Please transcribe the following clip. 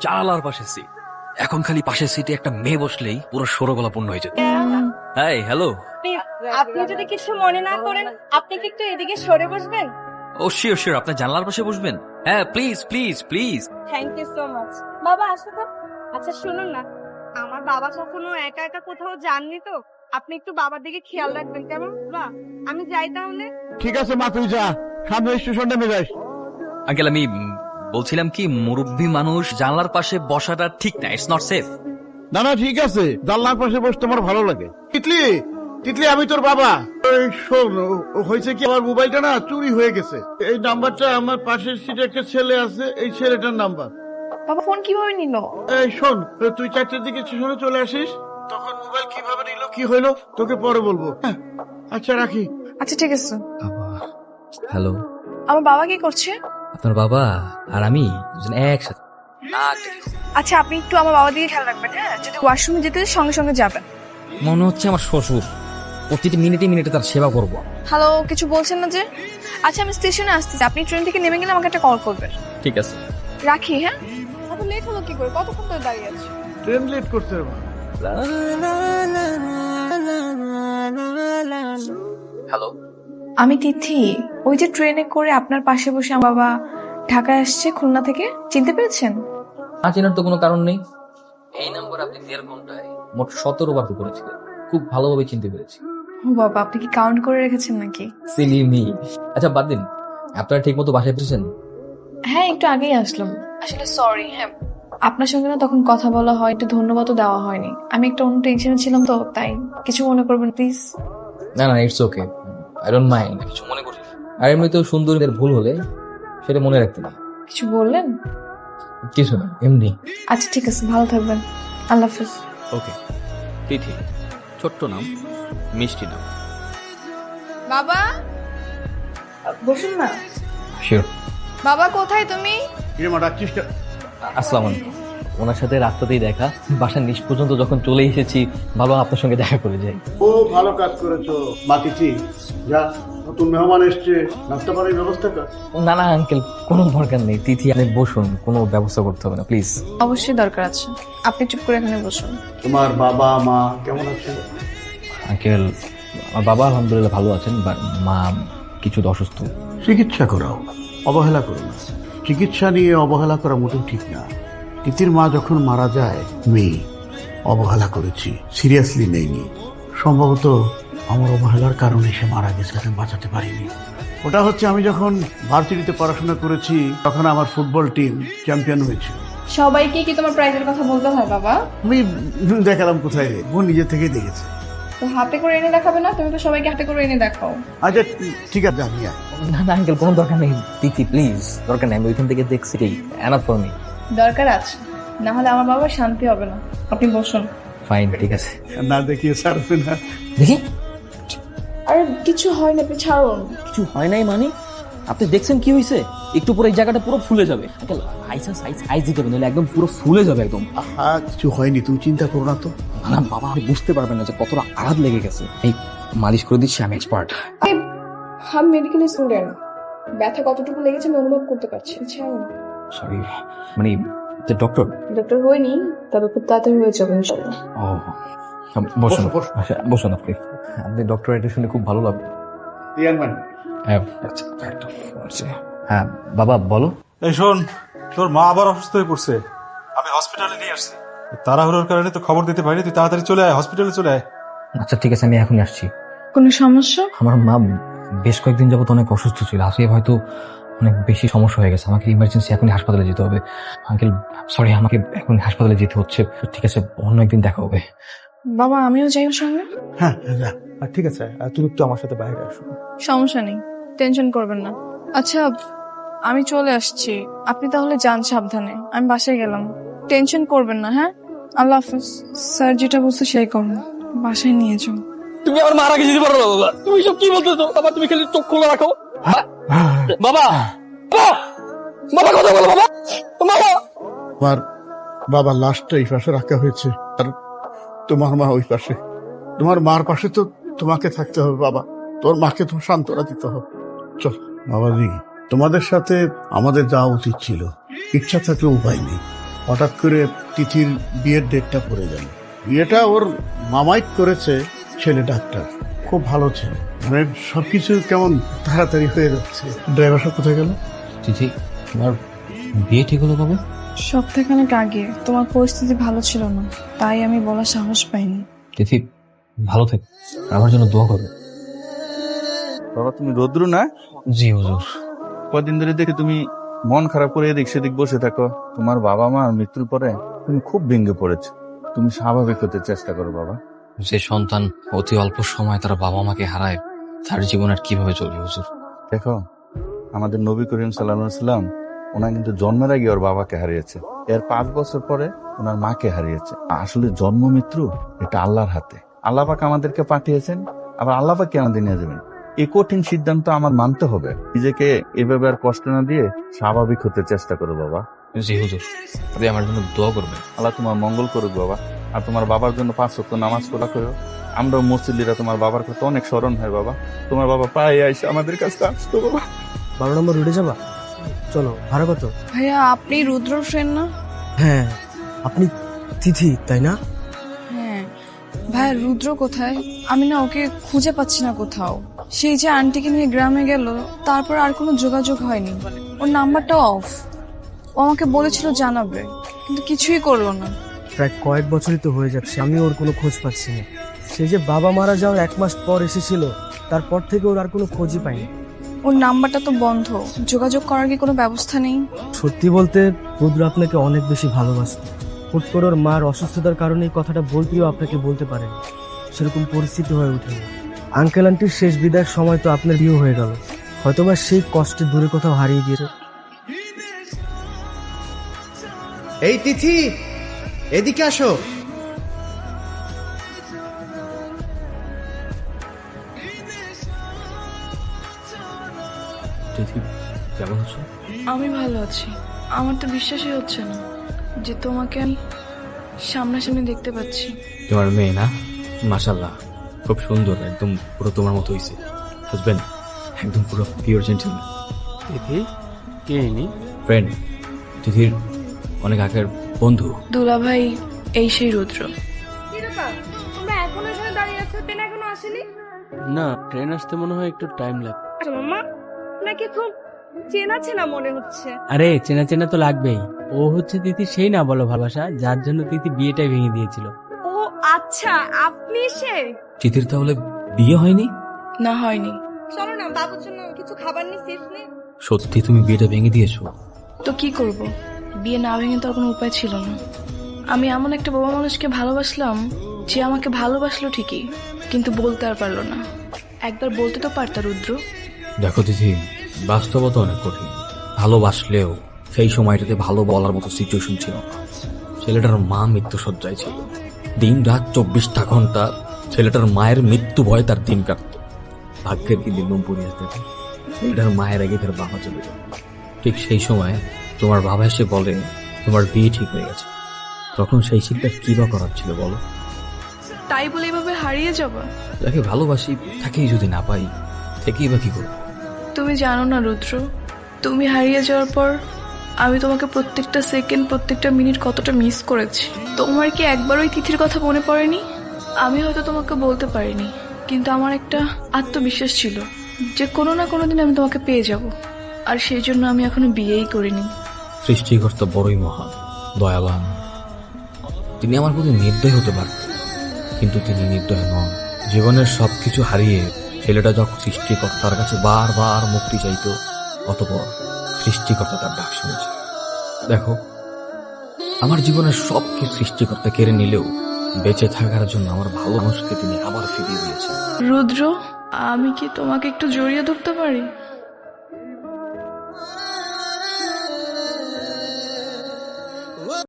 জানালার পাশে সিট। এখন খালি পাশের সিটে একটা মেয়ে বসলেই পুরো ষোড়গলা পূর্ণ হয়ে যেত। Hi, hello. আপনি যদি কিছু মনে না করেন, আপনি কি একটু এদিকে সরে বসবেন? ও শিওর শিওর, আপনার জানলার পাশে বসবেন? হ্যাঁ, please please please. Thank you so much. বাবা আসো তো। আচ্ছা শুনুন না, আমার বাবা কখনো একা একা কোথাও যাননি তো, আপনি একটু বাবার দিকে খেয়াল রাখবেন কেমন? বাহ, আমি যাই তাহলে। ঠিক আছে মা, তুই যা, সামনে স্টেশন নেমে যাস। আঙ্কেল, আমি বলছিলাম কি, মুরব্বী মানুষ জানলার পাশে বসাটা ঠিক না, ইটস নট সেফ। না না ঠিক আছে, জানলার পাশে বসতে আমার ভালো লাগে। তিতলি, তিতলি আমি তোর বাবা। এই শোন, হয়েছে কি, আমার মোবাইলটা না চুরি হয়ে গেছে। এই নাম্বারটা আমার পাশের সিটে একটা ছেলে আছে, এই ছেলেটার নাম্বার। বাবা ফোন কিভাবে নিল? এই শোন, তুই 4টার দিকে স্টেশনে চলে আসিস, তখন মোবাইল কিভাবে নিল কি হইলো তোকে পরে বলবো। হ্যাঁ, আচ্ছা রাখি। আচ্ছা ঠিক আছে। হ্যালো, আমার বাবা কি করছে? আপনার বাবা আর আমি দুজন একসাথে। আচ্ছা আপনি একটু আমার বাবা দিকে খেয়াল রাখবেন, হ্যাঁ? যদি ওয়াশরুমে যেতে সঙ্গে সঙ্গে যাবেন। মনে হচ্ছে আমার শ্বশুর, প্রতিটি মিনিটে মিনিটে তার সেবা করব। হ্যালো, কিছু বলছেন না যে? আচ্ছা আমি স্টেশনে আসতেছি, আপনি ট্রেন থেকে নেমে গেলে আমাকে একটা কল করবেন। ঠিক আছে। রাখি, হ্যাঁ? এত লেট হলো কি করে? কতক্ষণ ধরে দাঁড়িয়ে আছি? ট্রেন লেট করতে হবে। হ্যালো, আমি তিথি, ওই যে ট্রেনে করে আপনার পাশে বসে আমার বাবা ঢাকায় আসছে খুলনা থেকে, চিনতে পেরেছেন? না চেনার তো কোনো কারণ নেই। এই নাম্বার আপনি 1.5 ঘন্টায় মোট 17 বার করেছিলেন, খুব ভালোভাবে চিনতে পেরেছি। ও বাবা, আপনি কি কাউন্ট করে রেখেছেন নাকি? Silly me. আচ্ছা বাদ দিন, আপনারা ঠিক মতো বাসায় এসেছেন? হ্যাঁ একটু আগেই আসলাম। আসলে সরি, হ্যাঁ আপনার সঙ্গে না তখন কথা বলা হয়, একটু ধন্যবাদও দেওয়া হয়নি। আমি একটা অন্য টেনশনে ছিলাম তো, তাই কিছু মনে করবেন প্লিজ। না না, it's okay, I don't mind. কিছু মনে করি না। আর এমনিতেও সুন্দরীদের ভুল হলে সেটা মনে রাখতে নেই। কিছু বললেন? কিছু না, এমনি। আচ্ছা ঠিক আছে, ভালো থাকবেন। আল্লাহ হাফিজ। ওকে। তিথি, ছোট্ট নাম, মিষ্টি নাম। বাবা বসুন না। শিওর। বাবা কোথায় তুমি? কিরে মা, ডাকছিস কেন? আসসালামু আলাইকুম। ওনার সাথে রাস্তাতেই দেখা, বাসার নিচ পর্যন্ত যখন চলে এসেছি ভাবলাম আপনার সঙ্গে দেখা করে যাই। ও ভালো কাজ করেছো মা। তিথি যা, নতুন মেহমান এসছে, নাস্তা পানির ব্যবস্থা কর। না না আঙ্কেল, কোনো দরকার নেই। তিথি আপনি বসুন, কোনো ব্যবস্থা করতে হবে না প্লিজ। অবশ্যই দরকার আছে, আপনি চুপ করে এখানে বসুন। তোমার বাবা মা কেমন আছে? আঙ্কেল, আমার বাবা আলহামদুলিল্লাহ ভালো আছেন, বাট মা কিছুটা অসুস্থ। চিকিৎসা করাও, অবহেলা করো না। চিকিৎসা নিয়ে অবহেলা করা মোটেও ঠিক না। তিতির মা যখন মারা যায় আমি অবহেলা করেছি, সিরিয়াসলি নেইনি। সম্ভবত আমার অবহেলার কারণে সে মারা গেছে, আমি বাঁচাতে পারিনি। ওটা হচ্ছে আমি যখন ভার্সিটিতে পড়াশোনা করেছি তখন আমার ফুটবল টিম চ্যাম্পিয়ন হয়েছিল। সবাইকে কি তোমার প্রাইজের কথা বলতে হয় বাবা? আমি দেখালাম কোথায়, ও নিজে থেকেই দেখেছে। তো হাতে করে এনে দেখাবে না? তুমি তো সবাইকে হাতে করে এনে দেখাও। আচ্ছা ঠিক আছে, আমি আয়। না না আঙ্কেল, কোনো দরকার নেই। তিথি প্লিজ, দরকার নেই। আমি ওইখান থেকে দেখছি, এনাফ ফর মি। দরকার আছে, না হলে আমার বাবার শান্তি হবে না। আপনি বসুন। ফাইন, ঠিক আছে। না দেখিয়ে ছাড়বে না। দেখি। আরে কিছু হয় না, আপনি ছাড়ুন। কিছু হয় নাই মানে? আপনি দেখছেন কি হয়েছে? একটু পরে এই জায়গাটা পুরো ফুলে যাবে। আঙ্কেল আইস দিতে হবে, নাহলে একদম পুরো ফুলে যাবে একদম। আহা, কিছু হয়নি, তুমি চিন্তা করো না তো। না বাবা, আপনি বুঝতে পারবেন না যে কতটা আঘাত লেগে গেছে। এই মালিশ করে দিচ্ছি, আমি এক্সপার্ট। আমি মেডিকেল স্টুডেন্ট, ব্যথা কতটুকু লেগেছে আমি অনুভব করতে পারছি। ছাড়ুন। সরি, মানে ডক্টর। ডক্টর হয়নি, তবে খুব তাড়াতাড়ি হয়ে যাবে ইনশাআল্লাহ। ও বসুন বসো। আচ্ছা, বসুন আপনি। আপনি ডক্টর, এটা শুনে খুব ভালো লাগলো। হ্যাঁ আচ্ছা, একটা ফোন আছে। হ্যাঁ বাবা বলো। এই শোন, তোর মা আবার অসুস্থ হয়ে পড়ছে, আমি হসপিটালে নিয়ে আসছি। তাড়াহুড়োর কারণে তো খবর দিতে পারিনি, তুই তাড়াতাড়ি চলে আয়, হসপিটালে চলে আয়। আচ্ছা ঠিক আছে, আমি এখনই আসছি। কোনো সমস্যা? আমার মা বেশ কয়েকদিন যাবত অনেক অসুস্থ ছিল, আসলে হয়তো অনেক বেশি সমস্যা হয়ে গেছে। আমাকে ইমার্জেন্সি এখনই হাসপাতালে যেতে হবে। আঙ্কেল সরি, আমাকে এখন হাসপাতালে যেতে হচ্ছে। ঠিক আছে, অন্য একদিন দেখা হবে। বাবা আমিও যাই ওর সঙ্গে। হ্যাঁ যা। ঠিক আছে, তুমি একটু আমার সাথে বাইরে আসো। সমস্যা নেই, টেনশন করবেন না। আচ্ছা আমি চলে আসছি, আপনি তাহলে যান সাবধানে। আমি বাসায় গেলাম, টেনশন করবেন না। হ্যাঁ, আল্লাহ হাফিজ। স্যার যেটা বলছে সেই করুন, বাসায় নিয়ে যাও। তুমি আমার মারা গেছি পারো না বাবা। তুমি সব কি বলতেছো বাবা? তুমি খালি চোখ খোলা রাখো। বাবা বাবা কথা বলো বাবা। বাবা, তোমার বাবার লাশটা এই পাশে রাখা হয়েছে, আর তোমার মা ওই পাশে। তোমার মার পাশে তো তোমাকে থাকতে হবে বাবা, তোর মাকে তো সান্ত্বনা দিতে হবে। চল বাবাজি, তোমাদের সাথে আমাদের যাওয়া উচিত ছিল, ইচ্ছা থাকলে উপায় নেই। হঠাৎ করে তিথির বিয়ের ডেটটা পড়ে গেল। বিয়েটা ওর মামাই করেছে, ছেলে ডাক্তার, খুব ভালো ছেলে। মানে সবকিছু কেমন তাড়াতাড়ি হয়ে যাচ্ছে। ড্রাইভার সব কোথায় গেল? তিথি, তোমার বিয়ে ঠিক হলো কবে? সপ্তাহখানেক আগে। তোমার পরিস্থিতি ভালো ছিল না, তাই আমি বলার সাহস পাইনি। তিথি, ভালো থেকো, আমার জন্য দোয়া করো। বাবা তুমি রৌদ্র না? জি হুজুর। কদিন ধরে দেখে তুমি মন খারাপ করে এদিক সেদিক বসে থাকো। তোমার বাবা মা মৃত্যুর পরে তুমি খুব ভেঙে পড়েছো। তুমি স্বাভাবিক হতে চেষ্টা করো বাবা। যে সন্তান অতি অল্প সময় তার বাবা মাকে হারায়, তার জীবন আর কিভাবে চলবে হুজুর? দেখো, আমাদের নবী করিম সাল্লাল্লাহু আলাইহি সাল্লাম ওনার কিন্তু জন্মের আগে ওর বাবাকে হারিয়েছে, এর 5 বছর পরে ওনার মাকে হারিয়েছে। আসলে জন্ম মৃত্যু এটা আল্লাহর হাতে। আল্লাহ পাক আমাদেরকে পাঠিয়েছেন, আবার আল্লাহ পাককে আমাদের নিয়ে যাবেন। এই কঠিন সিদ্ধান্ত আমার মানতে হবে। নিজেকে এভাবে আর কষ্ট না দিয়ে স্বাভাবিক হতে চেষ্টা করো বাবা। জি হুজুর, আপনি আমার জন্য দোয়া করবেন। আল্লাহ তোমার মঙ্গল করুক বাবা। আর তোমার বাবার জন্য 5 ওয়াক্ত নামাজ পড়া করো। আমরাও মুসল্লিরা তোমার বাবার কথা অনেক স্মরণ হয় বাবা। তোমার বাবা পায়ে আইসে আমাদের কাছে আসতো বাবা। 12 নম্বর রুটে যাবা? চলো, ভাড়া কত? ভাইয়া, আপনি রুদ্রর ফ্রেন্ড না? হ্যাঁ, আপনি তিথি তাই না? হ্যাঁ ভাইয়া, রুদ্র কোথায়? আমি না ওকে খুঁজে পাচ্ছি না কোথাও। সেই যে আন্টিকে নিয়ে গ্রামে গেল, তারপর আর কোনো যোগাযোগ হয়নি। ওর নাম্বারটাও অফ। ও আমাকে বলেছিল জানাবে, কিন্তু কিছুই করলো না। প্রায় কয়েক বছরই তো হয়ে যাচ্ছে, আমি ওর কোনো খোঁজ পাচ্ছি না। সে যে বাবা মারা যাওয়ার 1 মাস পর এসেছিল, তারপর থেকে ওর আর কোনো খোঁজই পাইনি। ওর নাম্বারটা তো বন্ধ, যোগাযোগ করার কি কোনো ব্যবস্থা নেই? সত্যি বলতে রুদ্র আপনাকে অনেক বেশি ভালোবাসত। হুট করে ওর মার অসুস্থতার কারণে এই কথাটা বলতেও আপনাকে বলতে পারেন, সেরকম পরিস্থিতি হয়ে ওঠেনি। আঙ্কেল আন্টির শেষ বিদায়ের সময় তো আপনার বিয়ে হয়ে গেল, হয়তোবা সেই কষ্টে দূরে কোথাও হারিয়ে গিয়েছে। এই তিথি, এদিকে আসো। তিথি, কেমন আছো? আমি ভালো আছি। আমার তো বিশ্বাসই হচ্ছে না যে তোমাকে আমি সামনাসামনি দেখতে পাচ্ছি। তোমার মেয়ে না? মাশাআল্লাহ, খুব সুন্দর, একদম পুরো তোমার মতো হয়েছে। বুঝবেন, একদম পুরো পিওর জেন্টলম্যান। তিথি কে ইনি? ফ্রেন্ড, তিথির অনেক আগের বন্ধু। দুলা ভাই, এই সেই রুদ্র। কি ব্যাপার, তোমরা এখনো এখানে দাঁড়িয়ে আছো? ট্রেন এখনো আসেনি? না, ট্রেন আসতে মনে হয় একটু টাইম লাগবে। আচ্ছা মাম্মা, নাকি খুব চেনা চেনা মনে হচ্ছে। আরে চেনা চেনা তো লাগবেই। ও হচ্ছে তিথি সেই না বলো ভালোবাসা, যার জন্য তিথি বিয়েটাই ভেঙে দিয়েছিল। ও আচ্ছা, আপনি সে? তিথির তাহলে বিয়ে হয়নি? না, হয়নি। চলো না, বাবুর জন্য কিছু খাবার নিয়ে সিট নে। সত্যি তুমি বিয়েটা ভেঙে দিয়েছো? তো কি করব, বিয়ে না ভেঙে তো আর কোনো উপায় ছিল না। আমি এমন একটা বাবা মানুষকে ভালোবাসলাম যে আমাকে ভালোবাসলো ঠিকই, কিন্তু বলতে আর পারলো না। একবার বলতে তো পারতা রুদ্র। দেখো তিথি, বাস্তবতা অনেক কঠিন। ভালোবাসলেও সেই সময়টাতে ভালো বলার মতো সিচুয়েশন ছিল না। ছেলেটার মা মৃত্যু শয্যায় ছিল। দিন রাত 24টা ঘন্টা ছেলেটার মায়ের মৃত্যু ভয়ে তার দিন কাটত। ভাগ্যের কি দিন পড়িয়ে থাকে, ছেলেটার মায়ের আগে তার বাবা চলে যায়। ঠিক সেই সময় তোমার বাবা এসে বলে তোমার বিয়ে ঠিক হয়ে গেছে। তখন সেই চিন্তা কি বা করার ছিল বলো? তাই বলে এভাবে হারিয়ে যাবা? যাকে ভালোবাসি তাকেই যদি না পাই, থেকেই বা কি করবো? তুমি জানো না রুদ্র, তুমি হারিয়ে যাওয়ার পর আমি তোমাকে প্রত্যেকটা সেকেন্ড, প্রত্যেকটা মিনিট কতটা মিস করেছি। তোমার কি একবার ওই তিথির কথা মনে পড়েনি? আমি হয়তো তোমাকে বলতে পারিনি, কিন্তু আমার একটা আত্মবিশ্বাস ছিল যে কোনো না কোনো দিন আমি তোমাকে পেয়ে যাব। আর সেই জন্য আমি এখনো বিয়েই করিনি। সৃষ্টিকর্তা বড়ই মহান, দয়াবান। তিনি আমার প্রতি নির্দয় হতে পারতেন, কিন্তু তিনি নির্দয় নন। জীবনের সবকিছু হারিয়ে ছেলেটা যখন সৃষ্টিকর্তার কাছে বারবার মুক্তি চাইতো, অতঃপর সৃষ্টিকর্তা তার ডাক শুনেছে। দেখো, আমার জীবনের সবকিছু সৃষ্টিকর্তা কেড়ে নিলেও বেঁচে থাকার জন্য আমার ভালো মানুষকে তিনি আবার ফিরিয়ে দিয়েছেন। রুদ্র, আমি কি তোমাকে একটু জড়িয়ে ধরতে পারি?